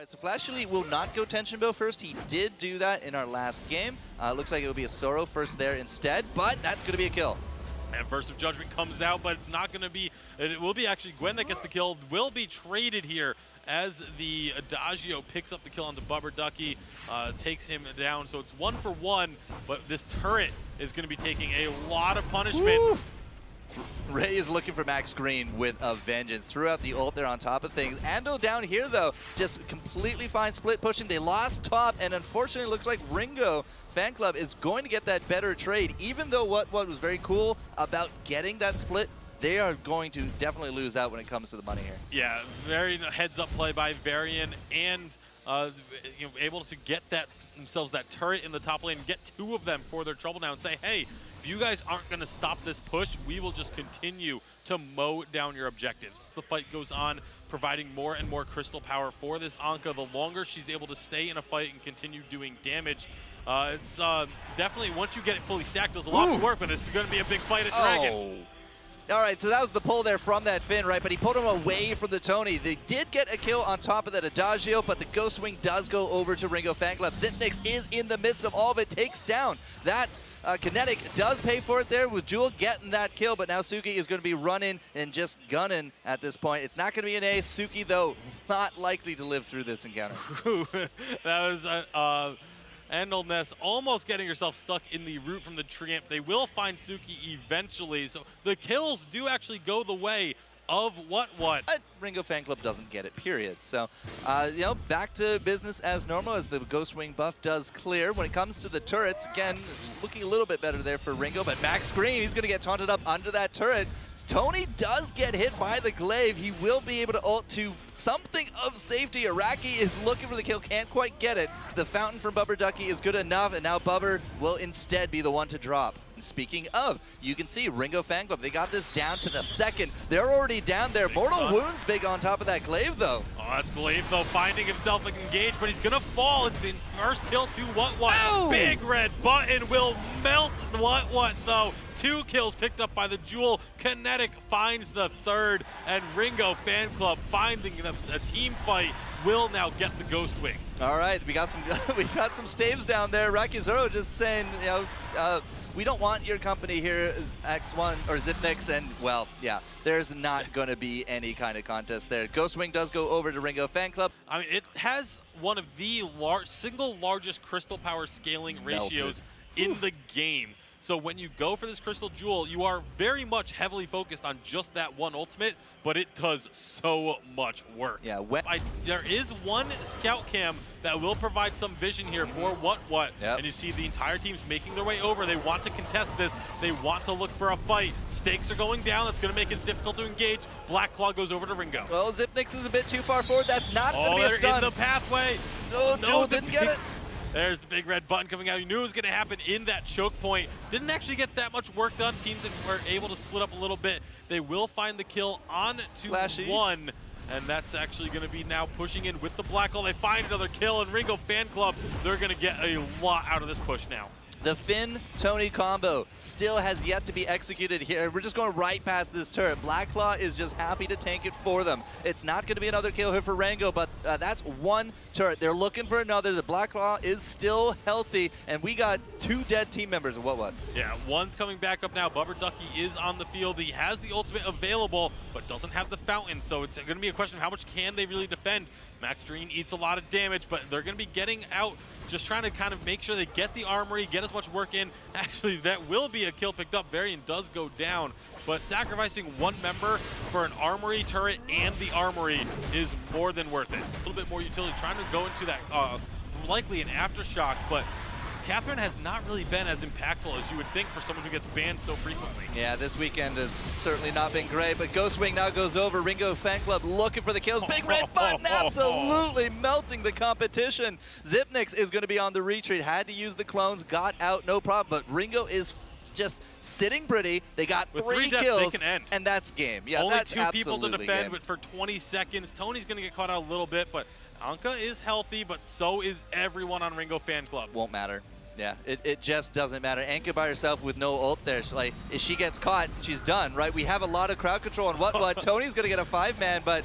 Alright, so Flash Elite will not go Tension Bill first. He did do that in our last game. Looks like it will be a Sorrow first there instead, but that's going to be a kill. And Burst of Judgment comes out, but it's not going to be, it will be actually Gwen that gets the kill, will be traded here as the Adagio picks up the kill onto Bubber Ducky, takes him down. So it's 1 for 1, but this turret is going to be taking a lot of punishment. Woo! Ray is looking for Max Green with a vengeance. Threw out the ult there on top of things. Ando down here, though, just completely fine split pushing. They lost top, and unfortunately, it looks like Ringo Fan Club is going to get that better trade. Even though what was very cool about getting that split, they are going to definitely lose out when it comes to the money here. Yeah, very heads-up play by Varian, and able to get themselves that turret in the top lane, get 2 of them for their trouble now, and say, hey, if you guys aren't going to stop this push, we will just continue to mow down your objectives. The fight goes on, providing more and more crystal power for this Anka. The longer she's able to stay in a fight and continue doing damage, it's definitely, once you get it fully stacked, does a lot of work, but it's going to be a big fight at Dragon. All right, so that was the pull there from that Finn, right? But he pulled him away from the Tony. They did get a kill on top of that Adagio, but the Ghost Wing does go over to Ringo Fan Club. Zipnix is in the midst of all of it, takes down that Kinetic, does pay for it there with Jewel getting that kill, but now Suki is going to be running and just gunning at this point. It's not going to be an ace. Suki, though, not likely to live through this encounter. That was Andalness almost getting herself stuck in the root from the Triumph. They will find Suki eventually, so the kills do actually go the way of what? Ringo Fan Club doesn't get it, period. So, back to business as normal as the Ghost Wing buff does clear. When it comes to the turrets, again, it's looking a little bit better there for Ringo, but Max Green, he's going to get taunted up under that turret. Tony does get hit by the glaive. He will be able to ult to something of safety. Araki is looking for the kill, can't quite get it. The fountain from Bubber Ducky is good enough, and now Bubber will instead be the one to drop. And speaking of, you can see Ringo Fan Club, they got this down to the second. They're already down there. Mortal Wounds big on top of that glaive, though. Oh, that's Glaive, though, finding himself engaged, but he's going to fall. It's in first kill to what? Oh! Big red button will melt what, though. 2 kills picked up by the Jewel. Kinetic finds the third, and Ringo Fan Club finding a team fight will now get the Ghost Wing. All right, we got some staves down there. Rocky Zero just saying, we don't want your company here as X1 or Zipnix, and well, yeah, there's not going to be any kind of contest there. Ghost Wing does go over to Ringo Fan Club. I mean, it has one of the single largest crystal power scaling ratios in the game. So when you go for this Crystal Jewel, you are very much heavily focused on just that one ultimate, but it does so much work. Yeah, there is one scout cam that will provide some vision here for what, yep. And you see the entire team's making their way over. They want to contest this. They want to look for a fight. Stakes are going down. That's going to make it difficult to engage. Black Claw goes over to Ringo. Well, Zipnix is a bit too far forward. That's not going to be a stun. In the pathway. No, didn't get it. There's the big red button coming out. You knew it was going to happen in that choke point. Didn't actually get that much work done. Teams that were able to split up a little bit. They will find the kill on to Flashy. 1. And that's actually going to be now pushing in with the black hole. They find another kill, and Ringo Fan Club, they're going to get a lot out of this push now. The Finn-Tony combo still has yet to be executed here. We're just going right past this turret. Black Claw is just happy to tank it for them. It's not going to be another kill here for Rango, but that's 1 turret. They're looking for another. The Black Claw is still healthy, and we got 2 dead team members. What? Yeah, 1's coming back up now. Bubber Ducky is on the field. He has the ultimate available, but doesn't have the fountain, so it's going to be a question of how much can they really defend. Max Green eats a lot of damage, but they're going to be getting out, just trying to kind of make sure they get the armory, get as much work in. Actually, that will be a kill picked up. Varian does go down, but sacrificing 1 member for an armory turret and the armory is more than worth it. A little bit more utility, trying to go into that, likely an aftershock, but Catherine has not really been as impactful as you would think for someone who gets banned so frequently. Yeah, this weekend has certainly not been great, but Ghost Wing now goes over. Ringo Fan Club looking for the kills. Big red button absolutely melting the competition. Zipnix is going to be on the retreat. Had to use the clones, got out, no problem, but Ringo is just sitting pretty. They got 3 kills, and that's game. Yeah, only that's 2 people to defend, game. but for 20 seconds. Tony's going to get caught out a little bit, but Anka is healthy, but so is everyone on Ringo Fan Club. Won't matter. Yeah, it just doesn't matter. Anka by herself with no ult there. Like, if she gets caught, she's done, right? We have a lot of crowd control and what. Tony's going to get a 5-man, but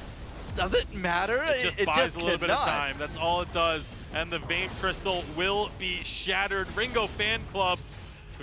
Does it matter? It just buys a little bit of time. That's all it does. And the Vein Crystal will be shattered. Ringo Fan Club,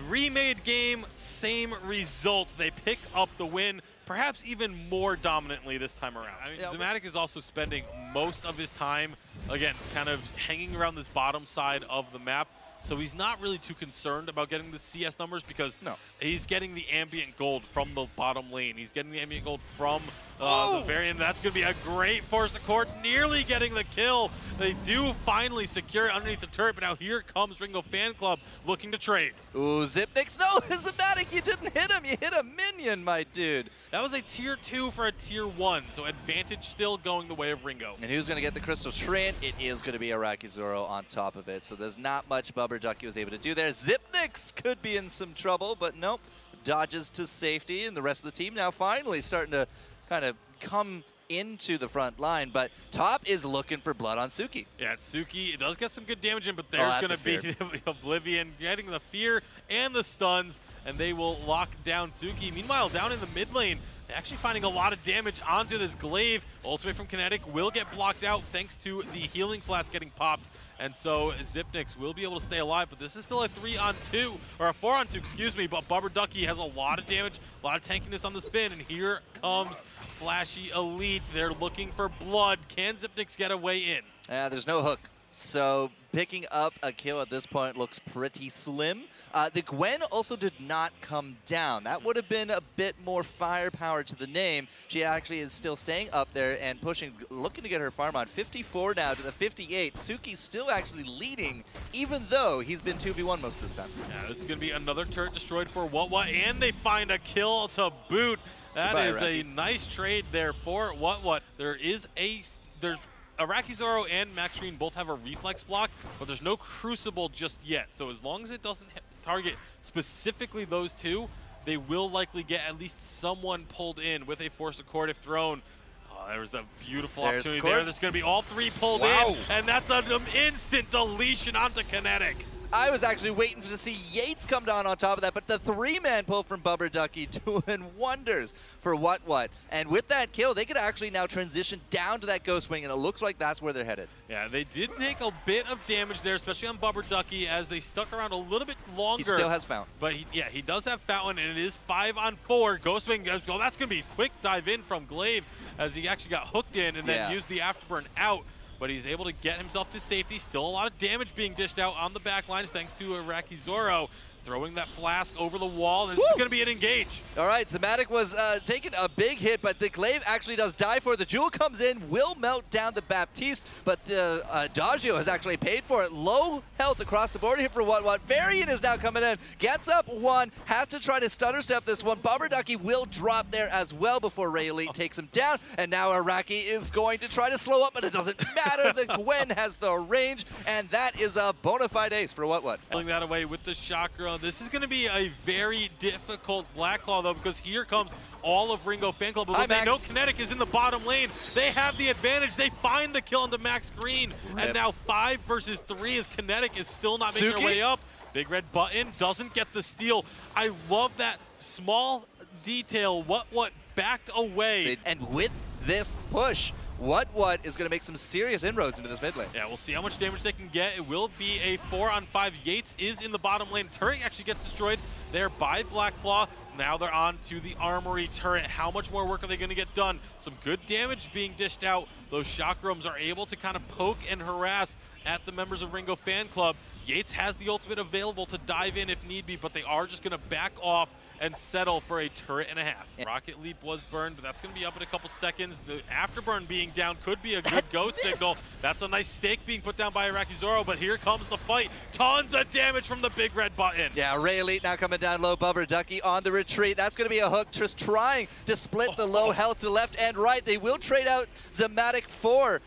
remade game, same result. They pick up the win, perhaps even more dominantly this time around. I mean, Zematic is also spending most of his time, again, kind of hanging around this bottom side of the map. So he's not really too concerned about getting the CS numbers because he's getting the ambient gold from the bottom lane. He's getting the ambient gold from the variant. That's going to be a great force accord, nearly getting the kill. They do finally secure it underneath the turret, but now here comes Ringo Fan Club looking to trade. Ooh, Zipnix, no, Zematic, you didn't hit him. You hit a minion, my dude. That was a tier 2 for a tier 1, so advantage still going the way of Ringo. And who's going to get the Crystal Treant? It is going to be Arakizoro on top of it, so there's not much Bubber Ducky was able to do there. Zipnix could be in some trouble, but nope, dodges to safety, and the rest of the team now finally starting to kind of come into the front line, but top is looking for blood on Suki. Yeah, Suki, it does get some good damage in, but there's going to be the Oblivion getting the fear and the stuns, and they will lock down Suki. Meanwhile, down in the mid lane, they're actually finding a lot of damage onto this glaive. Ultimate from Kinetic will get blocked out thanks to the healing flask getting popped. And so Zipnix will be able to stay alive, but this is still a 3-on-2, or a 4-on-2, excuse me, but Bubber Ducky has a lot of damage, a lot of tankiness on the spin, and here comes Flashy Elite. They're looking for blood. Can Zipnix get a way in? There's no hook. So picking up a kill at this point looks pretty slim. The Gwen also did not come down. That would have been a bit more firepower to the name. She actually is still staying up there and pushing, looking to get her farm on. 54 now to the 58. Suki's still actually leading, even though he's been 2v1 most of this time. Yeah, this is going to be another turret destroyed for What, and they find a kill to boot. That is a nice trade there for What. There's Arakizoro and Max Green both have a reflex block, but there's no Crucible just yet. So as long as it doesn't target specifically those two, they will likely get at least someone pulled in with a Force Accord if thrown. There was a beautiful opportunity there. There's going to be all three pulled in, and that's an instant deletion onto Kinetic. I was actually waiting to see Yates come down on top of that, but the 3-man pull from Bubber Ducky doing wonders for What. And with that kill, they could actually now transition down to that Ghost Wing, and it looks like that's where they're headed. Yeah, they did take a bit of damage there, especially on Bubber Ducky, as they stuck around a little bit longer. He still has Fountain. But he does have Fountain, and it is 5-on-4. Ghost Wing goes, well, that's going to be a quick dive in from Glaive, as he actually got hooked in and then used the Afterburn out. But he's able to get himself to safety. Still a lot of damage being dished out on the back lines thanks to Arakizoro throwing that flask over the wall. This is going to be an engage. All right, Zematic was taking a big hit, but the Glaive actually does die for it. The Jewel comes in, will melt down the Baptiste, but the Adagio has actually paid for it. Low health across the board here for What. Varian is now coming in, gets up one, has to try to stutter step this one. Bubber Ducky will drop there as well before Ray Elite takes him down, and now Araki is going to try to slow up, but it doesn't matter. The Gwen has the range, and that is a bona fide ace for What. Pulling that away with the chakra. This is going to be a very difficult Black Claw, though, because here comes all of Ringo Fan Club. But they know Kinetic is in the bottom lane. They have the advantage. They find the kill into Max Green. And now 5 versus 3 as Kinetic is still not making their way up. Big Red Button doesn't get the steal. I love that small detail. What backed away. And with this push, What is going to make some serious inroads into this mid lane. Yeah, we'll see how much damage they can get. It will be a 4-on-5. Yates is in the bottom lane. Turret actually gets destroyed there by Black Claw. Now they're on to the Armory turret. How much more work are they going to get done? Some good damage being dished out. Those chakrams are able to kind of poke and harass at the members of Ringo Fan Club. Yates has the ultimate available to dive in if need be, but they are just going to back off and settle for a turret and a half. Rocket Leap was burned, but that's going to be up in a couple seconds. The Afterburn being down could be a good go signal. That's a nice stake being put down by Arakizoro, but here comes the fight. Tons of damage from the Big Red Button. Yeah, Ray Elite now coming down low. Bubber Ducky on the retreat. That's going to be a hook, just trying to split the low health to left and right. They will trade out Zematic for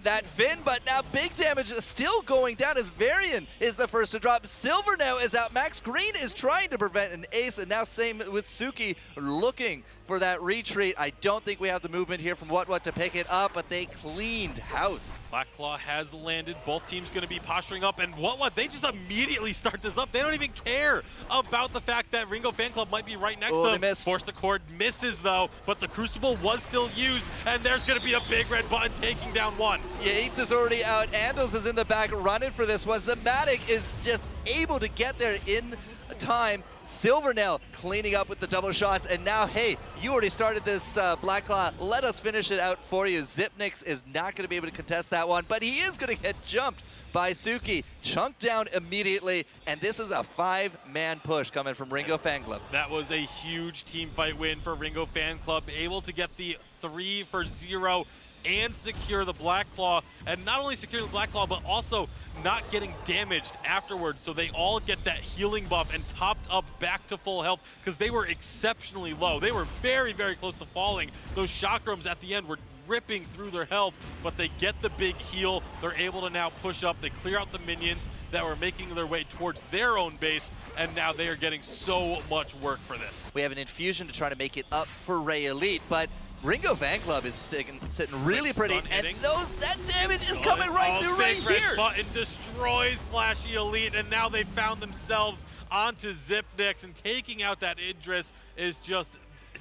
that Finn, but now big damage is still going down as Varian is the first to drop. Silver now is out. Max Green is trying to prevent an ace, and now same with Suki looking for that retreat. I don't think we have the movement here from What to pick it up, but they cleaned house. Black Claw has landed. Both teams going to be posturing up, and What they just immediately start this up. They don't even care about the fact that Ringo Fan Club might be right next to them. Missed. Force the Cord misses though, but the Crucible was still used, and there's going to be a big red button taking down one. Yates is already out. Andals is in the back running for this one. Zematic is just able to get there in time. Silvernail cleaning up with the double shots, and now, hey, you already started this, Black Claw. Let us finish it out for you. Zipnix is not going to be able to contest that one, but he is going to get jumped by Suki. Chunked down immediately, and this is a 5-man push coming from Ringo Fan Club. That was a huge team fight win for Ringo Fan Club, able to get the 3-for-0 and secure the Black Claw, and not only secure the Black Claw, but also not getting damaged afterwards, so they all get that healing buff and topped up back to full health, because they were exceptionally low. They were very, very close to falling. Those chakrams at the end were ripping through their health, but they get the big heal. They're able to now push up. They clear out the minions that were making their way towards their own base, and now they are getting so much work for this. We have an infusion to try to make it up for Ray Elite, but Ringo Fan Club is sitting really pretty, and that damage is coming right through Ray here. Red button destroys Flashy Elite, and now they found themselves onto Zipnix, and taking out that Idris is just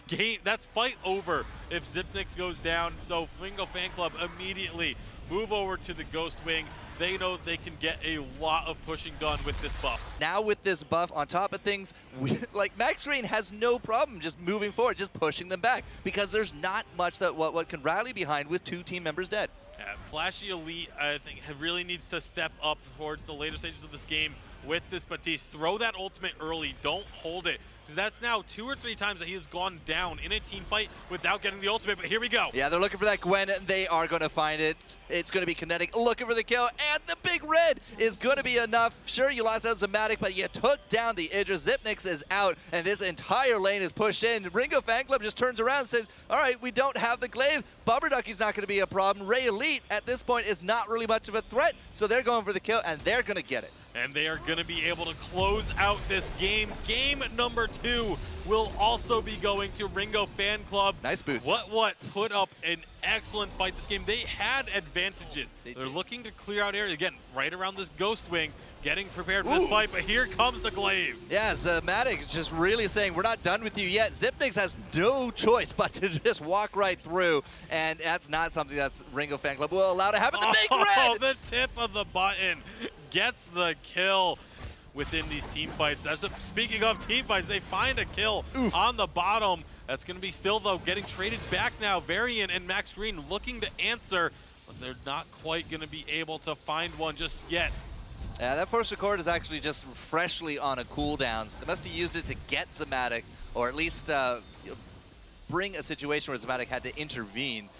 game. That's fight over if Zipnix goes down. So Ringo Fan Club immediately move over to the Ghost Wing. They know they can get a lot of pushing done with this buff. Now with this buff on top of things, like Max Green has no problem just moving forward, just pushing them back, because there's not much that what can rally behind with 2 team members dead. Yeah, Flashy Elite, I think, really needs to step up towards the later stages of this game with this Batiste. Throw that ultimate early, don't hold it. Because that's now 2 or 3 times that he has gone down in a team fight without getting the ultimate, but here we go. Yeah, they're looking for that Gwen, and they are going to find it. It's going to be Kinetic looking for the kill, and the big red is going to be enough. Sure, you lost out Zematic, but you took down the Idris. Zipnix is out, and this entire lane is pushed in. Ringo Fan Club just turns around and says, all right, we don't have the glaive. Bubber Ducky's not going to be a problem. Ray Elite, at this point, is not really much of a threat, so they're going for the kill, and they're going to get it. And they are going to be able to close out this game. Game number 2 will also be going to Ringo Fan Club. Nice boots. What put up an excellent fight this game. They had advantages. They're looking to clear out area, again, right around this Ghost Wing, getting prepared for this fight, but here comes the glaive. Yeah, Zematic just really saying, we're not done with you yet. Zipnix has no choice but to just walk right through, and that's not something that's Ringo Fan Club will allow to happen. The big red! Oh, the tip of the button gets the kill within these team fights. Speaking of team fights, they find a kill on the bottom. That's going to be still, though, getting traded back now. Varian and Max Green looking to answer, but they're not quite going to be able to find one just yet. Yeah, that first record is actually just freshly on a cooldown. So they must have used it to get Zematic, or at least bring a situation where Zematic had to intervene.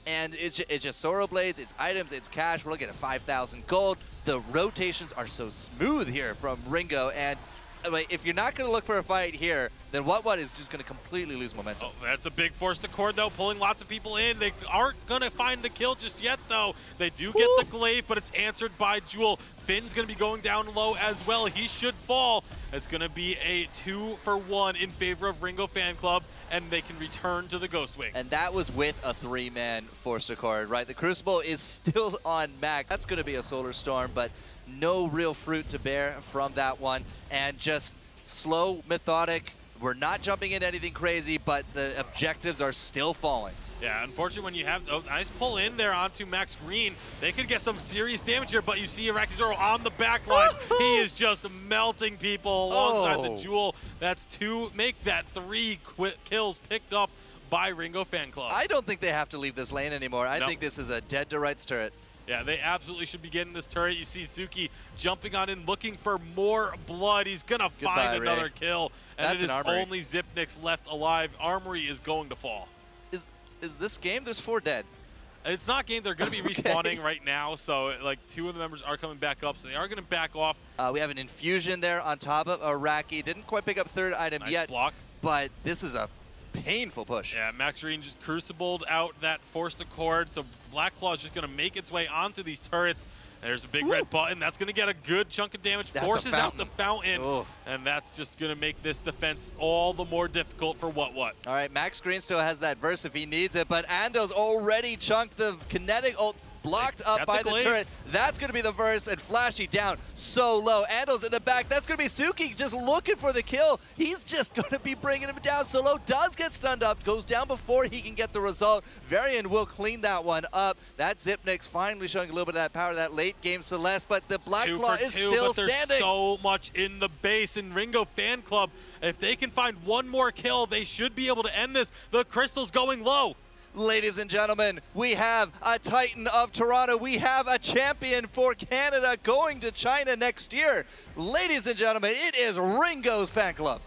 And it's just Sorrow Blades, it's items, it's cash. We're looking at 5,000 gold. The rotations are so smooth here from Ringo, and if you're not going to look for a fight here, then What is just going to completely lose momentum. Oh, that's a big force to cord, though, pulling lots of people in. They aren't going to find the kill just yet, though. They do get the glaive, but it's answered by Jewel. Finn's going to be going down low as well. He should fall. It's going to be a 2-for-1 in favor of Ringo Fan Club, and they can return to the Ghost Wing. And that was with a 3-man force to cord, right? The Crucible is still on Max. That's going to be a Solar Storm, but no real fruit to bear from that one. And just slow, methodic. We're not jumping into anything crazy, but the objectives are still falling. Yeah, unfortunately, when you have a nice pull in there onto Max Green, they could get some serious damage here, but you see Iraqi Zoro on the back lines. He is just melting people alongside the Jewel. That's 2, make that 3 kills picked up by Ringo Fan Club. I don't think they have to leave this lane anymore. I think this is a dead to rights turret. Yeah, they absolutely should be getting this turret. You see Suki jumping on in, looking for more blood. He's going to find another kill. And it is only Zipnix left alive. Armory is going to fall. Is this game? There's 4 dead. It's not game. They're going to be respawning right now. So, like, 2 of the members are coming back up. So they are going to back off. We have an infusion there on top of Iraqi. Didn't quite pick up 3rd item yet. Block. But this is a painful push. Yeah, Max Green just crucibled out that forced accord, so Black Claw is just going to make its way onto these turrets. There's a big red button. That's going to get a good chunk of damage. That's forces out the fountain, Ooh. and that's just going to make this defense all the more difficult for what. All right, Max Green still has that verse if he needs it, but Ando's already chunked the kinetic ult. Blocked up by the turret. That's going to be the verse, and Flashy down so low. Ando's in the back. That's going to be Suki just looking for the kill. He's just going to be bringing him down so low. Does get stunned up, goes down before he can get the result. Varian will clean that one up. That Zipnik's finally showing a little bit of that power, that late game Celeste, but the Black Claw is still standing. There's so much in the base, in Ringo Fan Club, if they can find one more kill, they should be able to end this. The Crystal's going low. Ladies and gentlemen, we have a Titan of Toronto. We have a champion for Canada going to China next year. Ladies and gentlemen, it is Ringo's fan club.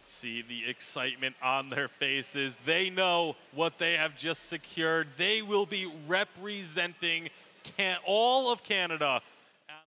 See the excitement on their faces. They know what they have just secured. They will be representing all of Canada